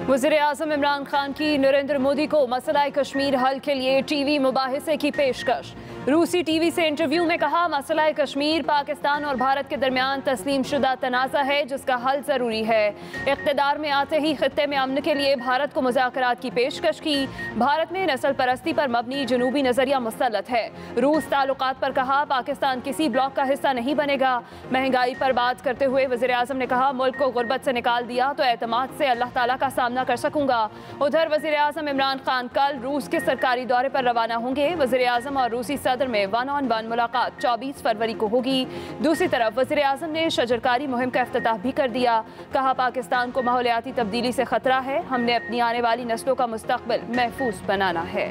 वज़ीर-ए-आज़म इमरान खान की नरेंद्र मोदी को मसला कश्मीर हल के लिए टीवी मुबाहिसे की पेशकश। रूसी टीवी से इंटरव्यू में कहा, मसला कश्मीर पाकिस्तान और भारत के दरमियान तस्लीम शुदा तनाज़ा है जिसका हल ज़रूरी है। इक़्तिदार में आते ही खित्ते में अमन के लिए भारत को मुज़ाकरात की पेशकश की। भारत में नस्ल परस्ती पर मबनी जनूबी नज़रिया मुसल्लत है। रूस ताल्लुकात पर कहा, पाकिस्तान किसी ब्लॉक का हिस्सा नहीं बनेगा। महंगाई पर बात करते हुए वज़ीर-ए-आज़म ने कहा, मुल्क को गुर्बत से निकाल दिया तो एतमाद से अल्लाह ताला का सामना कर सकूंगा। उधर वज़ीर-ए-आज़म इमरान खान कल रूस के सरकारी दौरे पर रवाना होंगे। वज़ीर-ए-आज़म और रूसी सदर में 1-on-1 मुलाकात 24 फरवरी को होगी। दूसरी तरफ वज़ीर-ए-आज़म ने शजरकारी मुहिम का इफ्तिताह भी कर दिया। कहा, पाकिस्तान को माहौलियाती तब्दीली से खतरा है, हमने अपनी आने वाली नस्लों का मुस्तकबिल महफूज बनाना है।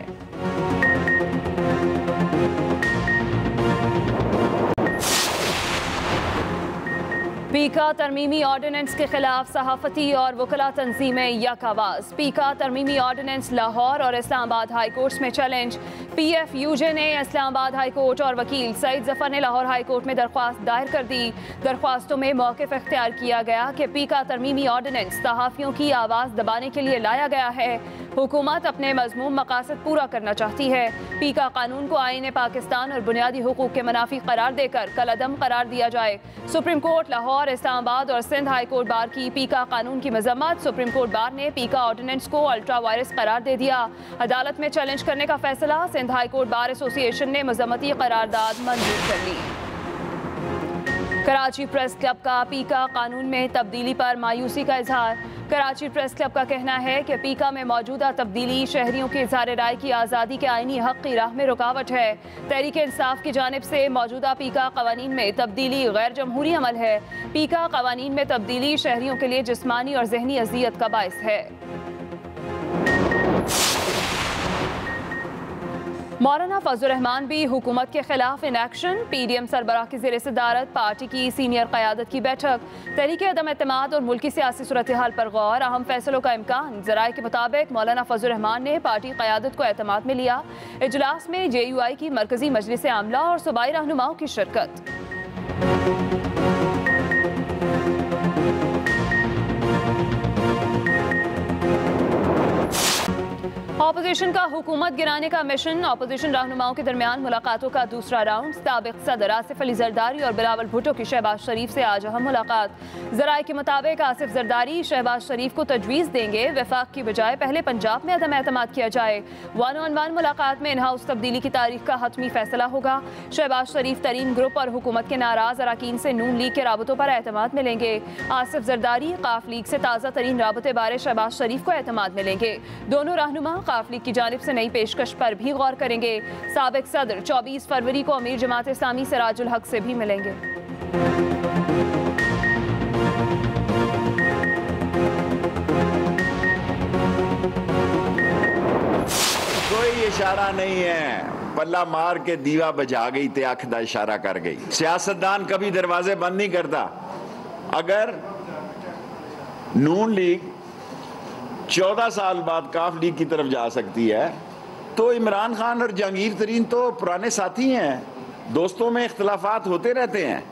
पीका तरमीमी ऑर्डिनेंस के खिलाफ सहाफती और वकला तंजीमें यक आवाज़। पीका तरमीमी ऑर्डिनेंस लाहौर और इस्लामाबाद हाई कोर्ट्स में चैलेंज। PFUJ ने इस्लामाबाद हाई कोर्ट और वकील सईद जफर ने लाहौर हाई कोर्ट में दरख्वास्त दायर कर दी। दरख्वास्तों में मौक़िफ़ इख्तियार किया गया कि पीका तरमीमी ऑर्डिनेंस सहाफ़ियों की आवाज़ दबाने के लिए लाया गया है। हुकूमत अपने मज़मूम मकासद पूरा करना चाहती है। पीका कानून को आईन पाकिस्तान और बुनियादी हुकूक के मुनाफी करार देकर कलअदम करार दिया जाए। सुप्रीम कोर्ट लाहौर, इस्लामाबाद और सिंध हाई कोर्ट बार की पीका कानून की मजम्मत। सुप्रीम कोर्ट बार ने पीका ऑर्डिनेंस को अल्ट्रा वायरस करार दे दिया। अदालत में चैलेंज करने का फैसला। Sindh high court bar association ने मजम्मती करारदाद मंजूर कर ली। कराची प्रेस क्लब का पीका कानून में तब्दीली पर मायूसी का इजहार। कराची प्रेस क्लब का कहना है कि पीका में मौजूदा तब्दीली शहरियों के इज़हार राय की आज़ादी के आईनी हक़ की राह में रुकावट है। तहरीक इंसाफ की जानिब से मौजूदा पीका कवानीन में तब्दीली गैर जमहूरी अमल है। पीका कवानीन में तब्दीली शहरियों के लिए जिस्मानी और जहनी अजियत का बाइस है। मौलाना फजल रहमान भी हुकूमत के खिलाफ इन एक्शन। PDM सरबराह की ज़ेर सदारत पार्टी की सीनियर क़यादत की बैठक। तहरीक अदम एतमाद और मुल्की सियासी सूरत हाल पर गौर, अहम फैसलों का इम्कान। ज़राए के मुताबिक मौलाना फजल रहमान ने पार्टी क़यादत को एतमाद में लिया। इजलास में JUI की मरकजी मजलिस आमला और सूबाई रहनुमाओं की शिरकत। ऑपोजिशन का हुकूमत गिराने का मिशन। ऑपोजिशन रहनुमाओं के दरमियान मुलाकातों का दूसरा राउंड। साबिक सदर आसिफ अली जरदारी और बिलावल भुट्टो की शहबाज शरीफ से आज अहम मुलाकात। जराए के मुताबिक आसिफ जरदारी शहबाज शरीफ को तजवीज़ देंगे वफाक की बजाय पहले पंजाब में अदम एतमाद किया जाए। 1-on-1 मुलाकात में इन हाउस तब्दीली की तारीख का हतमी फैसला होगा। शहबाज शरीफ तरीन ग्रुप और हुकूमत के नाराज अरकान से नून लीग के राबतों पर एतमाद मिलेंगे। आसिफ जरदारी काफ लीग से ताज़ा तरीन राबते बारे शहबाज शरीफ को एतमाद मिलेंगे। दोनों रहनुमा काफ लीग की जानिब से नई पेशकश पर भी गौर करेंगे। साबिक सदर 24 फरवरी को अमीर जमात इस्लामी सिराजुल हक से भी मिलेंगे। कोई इशारा नहीं है, पल्ला मार के दीवा बजा गई ते आंख दा इशारा कर गई। सियासतदान कभी दरवाजे बंद नहीं करता। अगर नून लीग 14 साल बाद काफ लीग की तरफ जा सकती है तो इमरान खान और जहांगीर तरीन तो पुराने साथी हैं, दोस्तों में इख्तलाफात होते रहते हैं।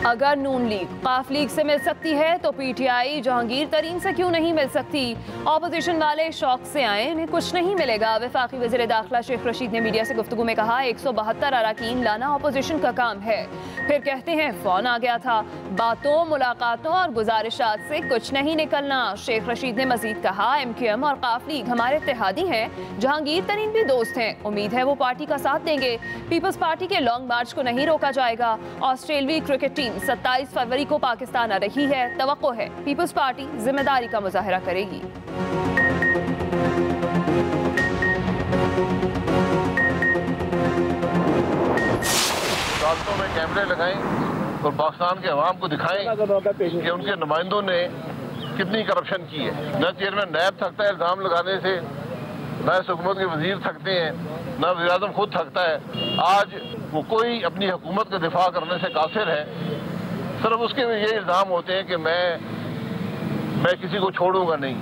अगर नून लीग काफ लीग से मिल सकती है तो PTI जहांगीर तरीन से क्यों नहीं मिल सकती। ऑपोजिशन वाले शौक से आए, इन्हें कुछ नहीं मिलेगा। वफाकी वज़ीर दाखिला शेख रशीद ने मीडिया से गुफ्तगू में कहा, 172 अरकान लाना ऑपोजिशन का काम है। फिर कहते हैं फोन आ गया था। बातों, मुलाकातों और गुजारिशात से कुछ नहीं निकलना। शेख रशीद ने मजीद कहा, MQM और काफ लीग हमारे इत्तेहादी हैं, जहांगीर तरीन भी दोस्त हैं। उम्मीद है वो पार्टी का साथ देंगे। पीपल्स पार्टी के लॉन्ग मार्च को नहीं रोका जाएगा। ऑस्ट्रेलियाई क्रिकेट टीम 27 फरवरी को पाकिस्तान आ रही है। तवक्को है पीपल्स पार्टी जिम्मेदारी का मुजाहरा करेगी। अदालतों में कैमरे लगाएं और पाकिस्तान के अवाम को दिखाएं कि उनके नुमाइंदों ने कितनी करप्शन की है। न चेयरमैन नैब थकता है इल्ज़ाम लगाने से, न हुकूमत के वजीर थकते हैं, न वज़ीर-ए-आज़म खुद थकता है। आज वो कोई अपनी हुकूमत का दिफा करने से कासिर है। सिर्फ उसके ये इल्ज़ाम होते हैं कि मैं किसी को छोड़ूंगा नहीं।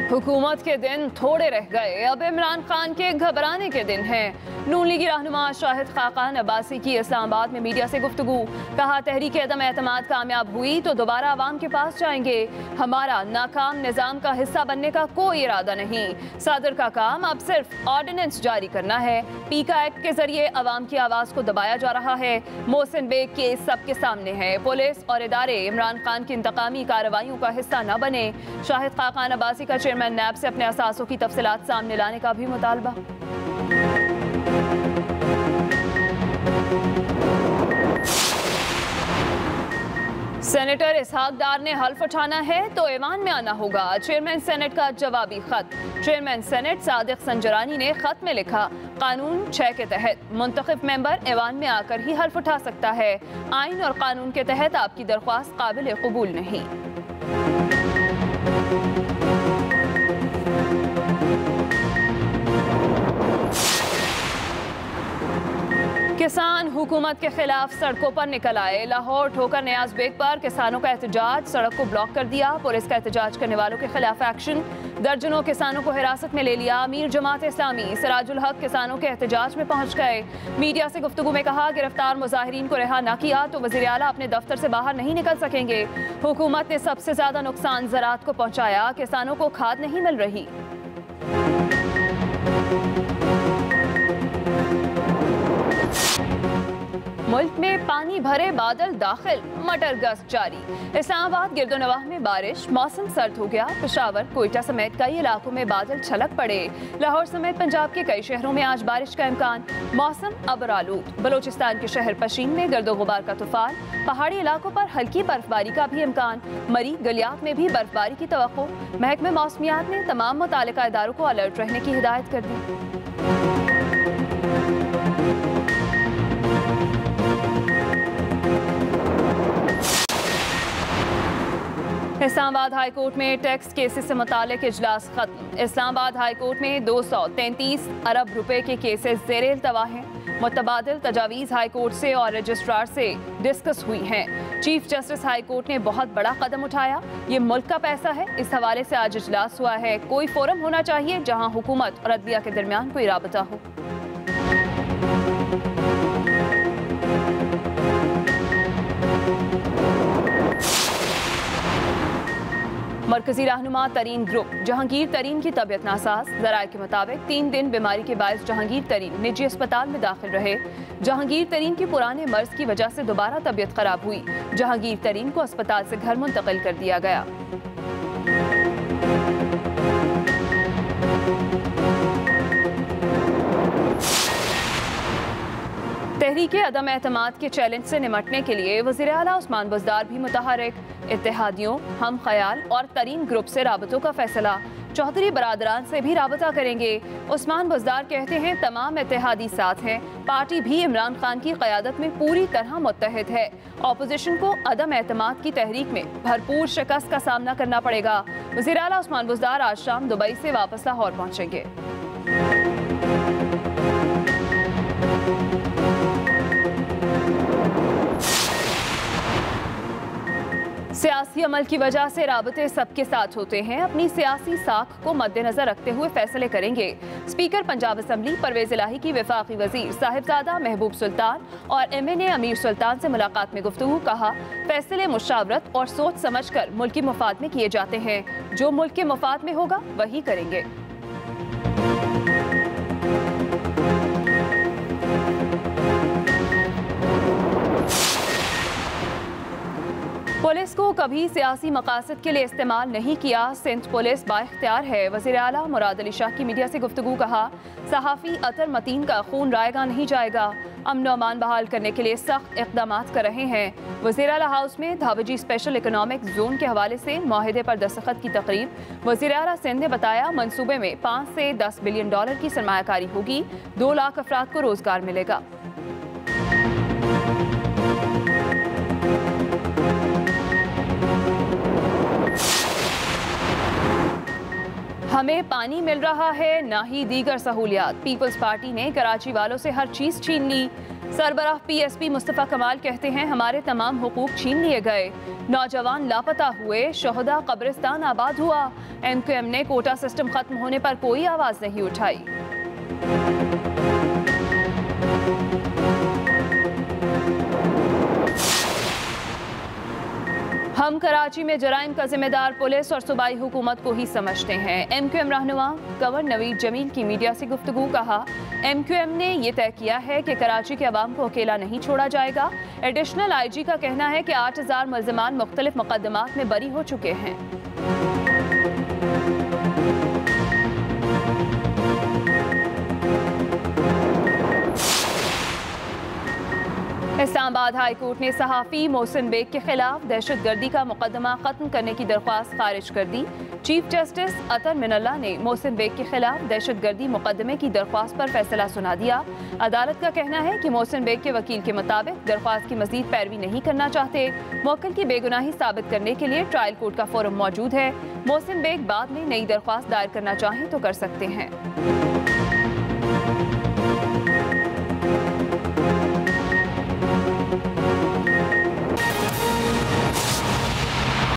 हुकूमत के दिन थोड़े रह गए, अब इमरान खान के घबराने के दिन हैं। नून लीगी रहनुमा शाहिद खाकान अब्बासी की इस्लामाबाद में मीडिया से गुफ्तगू। कहा, तहरीक अदम एतमाद कामयाब हुई तो दोबारा आवाम के पास जाएंगे। हमारा नाकाम निज़ाम का हिस्सा बनने का कोई इरादा नहीं। सदर का काम अब सिर्फ ऑर्डिनेंस जारी करना है। पीका एक्ट के जरिए आवाम की आवाज़ को दबाया जा रहा है। मोहसिन बेग केस सबके सामने है। पुलिस और इदारे इमरान खान की इंतकामी कार्रवाइयों का हिस्सा न बने। शाहिद खाकान अब्बासी का चेयरमैन नैब से अपने असासों की तफसीलात सामने लाने का भी मुतालबा। सेनेटर इसहाक डार ने हल्फ उठाना है तो ऐवान में आना होगा। चेयरमैन सेनेट का जवाबी खत। चेयरमैन सेनेट सादिक संजरानी ने खत में लिखा, कानून 6 के तहत मुंतखब मेंबर ऐवान में आकर ही हल्फ उठा सकता है। आइन और कानून के तहत आपकी दरख्वास्त काबिल कबूल नहीं। किसान हुकूमत के खिलाफ सड़कों पर निकल आए। लाहौर ठोकर नियाज बेग पर किसानों का एहतजाज, सड़क को ब्लॉक कर दिया। पुलिस का एहतजाज करने वालों के खिलाफ एक्शन। दर्जनों किसानों को हिरासत में ले लिया। अमीर जमात इस्लामी सिराजुल हक किसानों के एहतजाज में पहुंच गए। मीडिया से गुफ्तगू में कहा, गिरफ्तार मुजाहिरीन को रिहा न किया तो वज़ीर आला अपने दफ्तर से बाहर नहीं निकल सकेंगे। हुकूमत ने सबसे ज्यादा नुकसान ज़राअत को पहुंचाया। किसानों को खाद नहीं मिल रही। मुल्क में पानी भरे बादल दाखिल, मटर गश्त जारी। इस्लामाबाद गिरदोनवाह में बारिश, मौसम सर्द हो गया। पेशावर, कोयटा समेत कई इलाकों में बादल छलक पड़े। लाहौर समेत पंजाब के कई शहरों में आज बारिश का इम्कान। मौसम अबरालूद। बलोचिस्तान के शहर पशीन में गर्दो गुबार का तूफान। पहाड़ी इलाकों पर हल्की बर्फबारी का भी इम्कान। मरी गलियात में भी बर्फबारी की तवक्को। महकमे मौसमियात ने तमाम मुतालिका इदारों को अलर्ट रहने की हिदायत कर दी। इस्लामाबाद हाई कोर्ट में टैक्स केसेस से मुतालिक इजलास खत्म। इस्लामाबाद हाई कोर्ट में 233 अरब रुपए के केसेस ज़ेरे इल्तवा हैं। मुतबादिल तजावीज़ हाई कोर्ट से और रजिस्ट्रार से डिस्कस हुई हैं। चीफ जस्टिस हाई कोर्ट ने बहुत बड़ा कदम उठाया। ये मुल्क का पैसा है। इस हवाले से आज इजलास हुआ है। कोई फोरम होना चाहिए जहाँ हुकूमत और अदलिया के दरमियान कोई राबता हो। मरकजी रहनुमा तरीन ग्रुप जहांगीर तरीन की तबीयत नासाज। ज़राए के मुताबिक 3 दिन बीमारी के बायस जहांगीर तरीन निजी अस्पताल में दाखिल रहे। जहांगीर तरीन की पुराने मर्ज की वजह से दोबारा तबीयत खराब हुई। जहांगीर तरीन को अस्पताल से घर मुंतकिल कर दिया गया। तहरीक अदम एतमाद के चैलेंज से निमटने के लिए वज़ीर आला उस्मान बुज़दार भी मुतहरिक। इत्तेहादियों, हम ख्याल और तरीन ग्रुप से राबतों का फैसला। चौधरी बरादरान से भी राबता करेंगे। उस्मान बुज़दार कहते हैं, तमाम इत्तेहादी साथ हैं। पार्टी भी इमरान खान की क़यादत में पूरी तरह मुत्तहिद है। ऑपोजिशन को अदम एतमाद की तहरीक में भरपूर शिकस्त का सामना करना पड़ेगा। वज़ीर आला उस्मान बुज़दार आज शाम दुबई से वापस लाहौर पहुँचेंगे। सियासी अमल की वजह से राबते सबके साथ होते हैं। अपनी सियासी साख को मद्देनजर रखते हुए फैसले करेंगे। स्पीकर पंजाब असम्बली परवेज इलाही की वफाकी वजीर साहिबजादा महबूब सुल्तान और MNA अमीर सुल्तान से मुलाकात में गुफ्तगू। कहा, फैसले मुशावरत और सोच समझ कर मुल्क के मुफाद में किए जाते हैं। जो मुल्क के मुफाद में होगा वही करेंगे। पुलिस को कभी सियासी मकासद के लिए इस्तेमाल नहीं किया। सिंध पुलिस बाइख्तियार है। वज़ीर आला मुराद अली शाह की मीडिया से गुफ्तगू। कहा, सहाफ़ी अतर मतीन का खून रायगा नहीं जाएगा। अमन व अमान बहाल करने के लिए सख्त इक़दाम कर रहे हैं। वज़ीर आला हाउस में धावजी स्पेशल इकोनॉमिक जोन के हवाले से मुआहिदे पर दस्तखत की तकरीब। वज़ीर आला सिंध ने बताया, मंसूबे में 5 से 10 बिलियन डॉलर की सरमायाकारी होगी। 2 लाख अफराद को रोजगार मिलेगा। हमें पानी मिल रहा है, ना ही दीगर सहूलियात। पीपल्स पार्टी ने कराची वालों से हर चीज छीन ली। सरबराह PSP मुस्तफ़ा कमाल कहते हैं, हमारे तमाम हुकूक छीन लिए गए। नौजवान लापता हुए, शोहदा कब्रिस्तान आबाद हुआ। MQM ने कोटा सिस्टम खत्म होने पर कोई आवाज नहीं उठाई। कराची में जराइम का जिम्मेदार पुलिस और सूबाई हुकूमत को ही समझते हैं। MQM रहनुमा गवर्नर नवीद जमील की मीडिया से गुफ्तगू। कहा, MQM ने यह तय किया है कि कराची के अवाम को अकेला नहीं छोड़ा जाएगा। एडिशनल IG का कहना है कि 8000 मुल्ज़िमान मुख्तलिफ मुकदमात में बरी हो चुके हैं। इस्लामाबाद हाई कोर्ट ने सहाफ़ी मोहसिन बेग के खिलाफ दहशतगर्दी का मुकदमा खत्म करने की दरख्वास्त खारिज कर दी। चीफ जस्टिस अतर मिनल्ला ने मोहसिन बेग के खिलाफ दहशतगर्दी मुकदमे की दरख्वास्त पर फैसला सुना दिया। अदालत का कहना है कि मोहसिन बेग के वकील के मुताबिक दरख्वास्त की मजीद पैरवी नहीं करना चाहते। मुवक्किल की बेगुनाही साबित करने के लिए ट्रायल कोर्ट का फोरम मौजूद है। मोहसिन बेग बाद में नई दरख्वास्त दायर करना चाहें तो कर सकते हैं।